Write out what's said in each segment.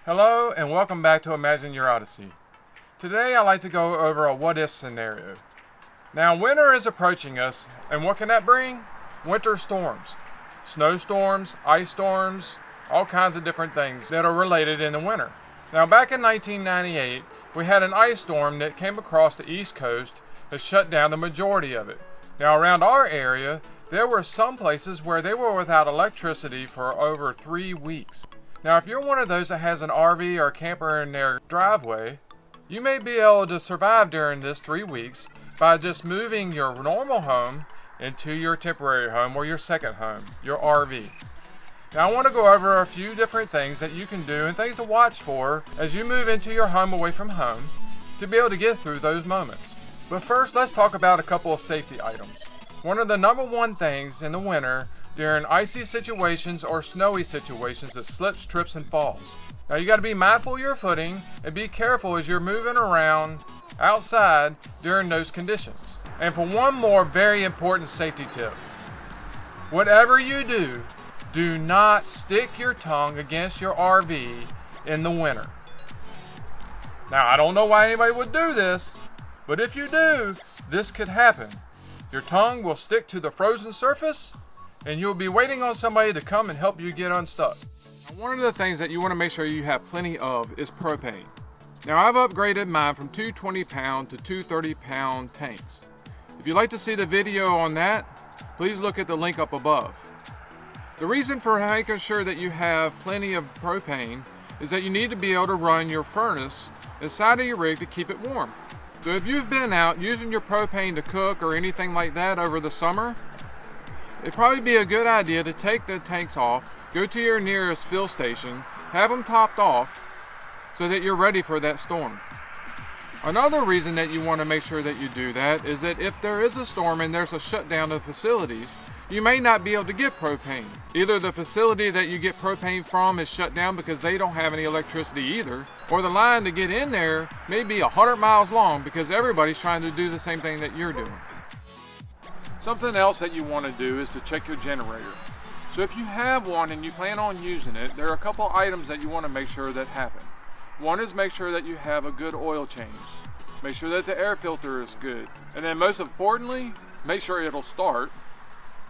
Hello and welcome back to Imagine Your Odyssey. Today I'd like to go over a what-if scenario. Now winter is approaching us, and what can that bring? Winter storms. Snowstorms, ice storms, all kinds of different things that are related in the winter. Now back in 1998, we had an ice storm that came across the East Coast that shut down the majority of it. Now around our area, there were some places where they were without electricity for over 3 weeks. Now if you're one of those that has an RV or a camper in their driveway, you may be able to survive during this 3 weeks by just moving your normal home into your temporary home or your second home, your RV. Now I want to go over a few different things that you can do and things to watch for as you move into your home away from home to be able to get through those moments. But first, let's talk about a couple of safety items. One of the number one things in the winter during icy situations or snowy situations is slips, trips, and falls. Now you got to be mindful of your footing and be careful as you're moving around outside during those conditions. And for one more very important safety tip, whatever you do, do not stick your tongue against your RV in the winter. Now I don't know why anybody would do this, but if you do, this could happen. Your tongue will stick to the frozen surface and you'll be waiting on somebody to come and help you get unstuck. Now, one of the things that you want to make sure you have plenty of is propane. Now I've upgraded mine from 2 20-pound to 2 30-pound tanks. If you'd like to see the video on that, please look at the link up above. The reason for making sure that you have plenty of propane is that you need to be able to run your furnace inside of your rig to keep it warm. So if you've been out using your propane to cook or anything like that over the summer, it'd probably be a good idea to take the tanks off, go to your nearest fill station, have them topped off so that you're ready for that storm. Another reason that you want to make sure that you do that is that if there is a storm and there's a shutdown of facilities, you may not be able to get propane. Either the facility that you get propane from is shut down because they don't have any electricity either, or the line to get in there may be 100 miles long because everybody's trying to do the same thing that you're doing. Something else that you want to do is to check your generator. So if you have one and you plan on using it, there are a couple items that you want to make sure that happen. One is make sure that you have a good oil change. Make sure that the air filter is good. And then most importantly, make sure it'll start.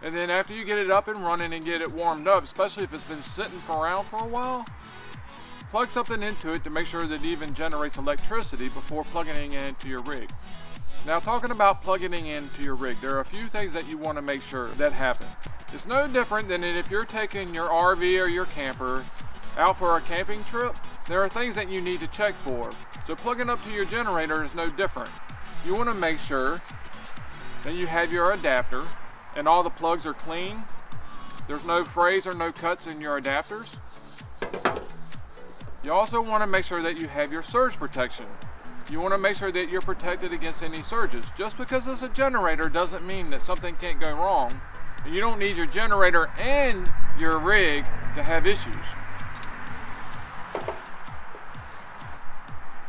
And then after you get it up and running and get it warmed up, especially if it's been sitting around for a while, plug something into it to make sure that it even generates electricity before plugging it into your rig. Now talking about plugging it into your rig, there are a few things that you want to make sure that happen. It's no different than if you're taking your RV or your camper out for a camping trip. There are things that you need to check for. So plugging up to your generator is no different. You want to make sure that you have your adapter and all the plugs are clean. There's no frays or no cuts in your adapters. You also want to make sure that you have your surge protection. You want to make sure that you're protected against any surges. Just because it's a generator doesn't mean that something can't go wrong. And you don't need your generator and your rig to have issues.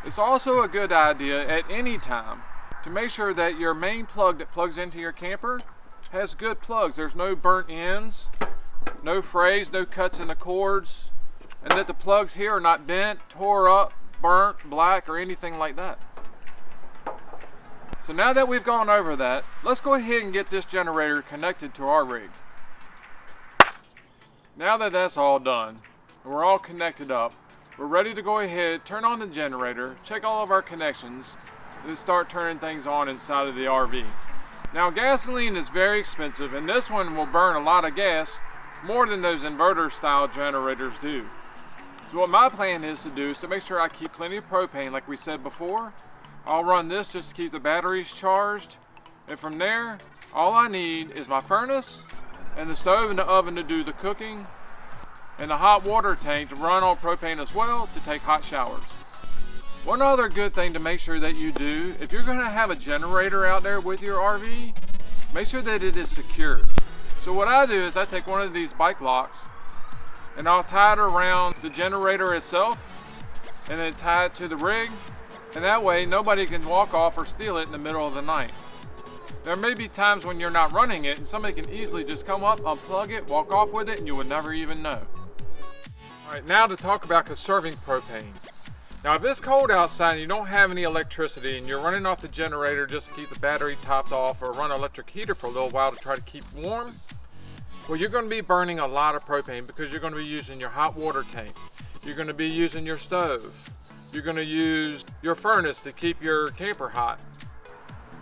It's also a good idea at any time to make sure that your main plug that plugs into your camper has good plugs. There's no burnt ends, no frays, no cuts in the cords, and that the plugs here are not bent, tore up, burnt, black, or anything like that. So now that we've gone over that, let's go ahead and get this generator connected to our rig. Now that that's all done, and we're all connected up, we're ready to go ahead, turn on the generator, check all of our connections, and then start turning things on inside of the RV. Now gasoline is very expensive, and this one will burn a lot of gas, more than those inverter style generators do. So what my plan is to do is to make sure I keep plenty of propane like we said before. I'll run this just to keep the batteries charged, and from there all I need is my furnace and the stove and the oven to do the cooking, and the hot water tank to run on propane as well to take hot showers. One other good thing to make sure that you do, if you're going to have a generator out there with your RV, make sure that it is secure. So what I do is I take one of these bike locks and I'll tie it around the generator itself and then tie it to the rig, and that way nobody can walk off or steal it in the middle of the night. There may be times when you're not running it and somebody can easily just come up, unplug it, walk off with it, and you would never even know. Alright, now to talk about conserving propane. Now if it's cold outside and you don't have any electricity and you're running off the generator just to keep the battery topped off, or run an electric heater for a little while to try to keep warm, well, you're going to be burning a lot of propane because you're going to be using your hot water tank. You're going to be using your stove. You're going to use your furnace to keep your camper hot.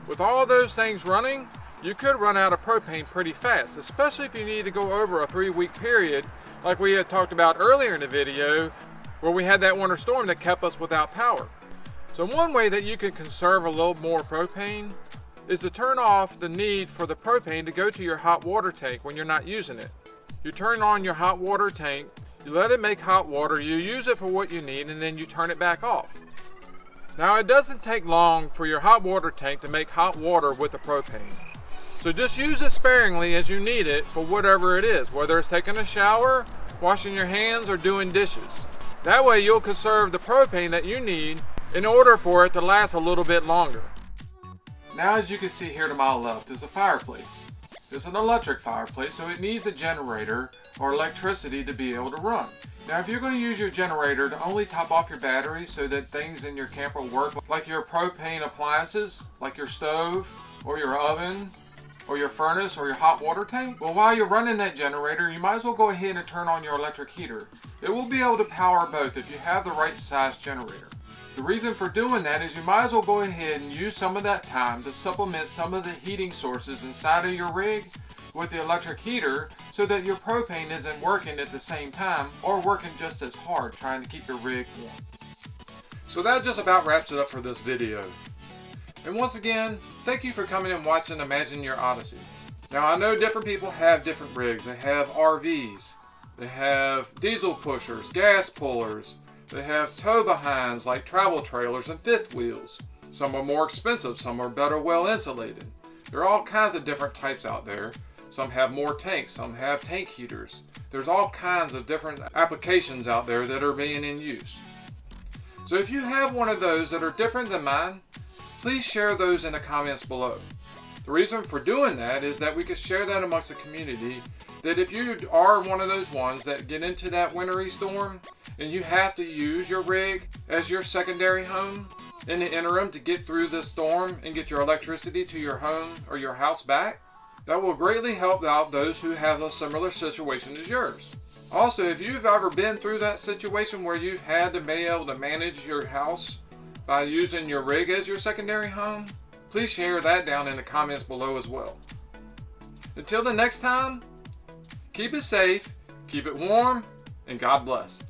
With all those things running, you could run out of propane pretty fast, especially if you need to go over a 3-week period like we had talked about earlier in the video, where we had that winter storm that kept us without power. So one way that you can conserve a little more propane is to turn off the need for the propane to go to your hot water tank when you're not using it. You turn on your hot water tank, you let it make hot water, you use it for what you need, and then you turn it back off. Now it doesn't take long for your hot water tank to make hot water with the propane. So just use it sparingly as you need it for whatever it is, whether it's taking a shower, washing your hands, or doing dishes. That way you'll conserve the propane that you need in order for it to last a little bit longer. Now as you can see here to my left is a fireplace. It's an electric fireplace, so it needs a generator or electricity to be able to run. Now if you're going to use your generator to only top off your battery so that things in your camper work, like your propane appliances, like your stove or your oven or your furnace or your hot water tank, well, while you're running that generator, you might as well go ahead and turn on your electric heater. It will be able to power both if you have the right size generator. The reason for doing that is you might as well go ahead and use some of that time to supplement some of the heating sources inside of your rig with the electric heater, so that your propane isn't working at the same time or working just as hard trying to keep your rig warm. So that just about wraps it up for this video. And once again, thank you for coming and watching Imagine Your Odyssey. Now I know different people have different rigs. They have RVs, they have diesel pushers, gas pullers, they have tow behinds like travel trailers and fifth wheels. Some are more expensive, some are better well insulated. There are all kinds of different types out there. Some have more tanks, some have tank heaters. There's all kinds of different applications out there that are being in use. So if you have one of those that are different than mine, please share those in the comments below. The reason for doing that is that we can share that amongst the community, that if you are one of those ones that get into that wintry storm and you have to use your rig as your secondary home in the interim to get through the storm and get your electricity to your home or your house back, that will greatly help out those who have a similar situation as yours. Also, if you've ever been through that situation where you've had to be able to manage your house by using your rig as your secondary home, please share that down in the comments below as well. Until the next time, keep it safe, keep it warm, and God bless.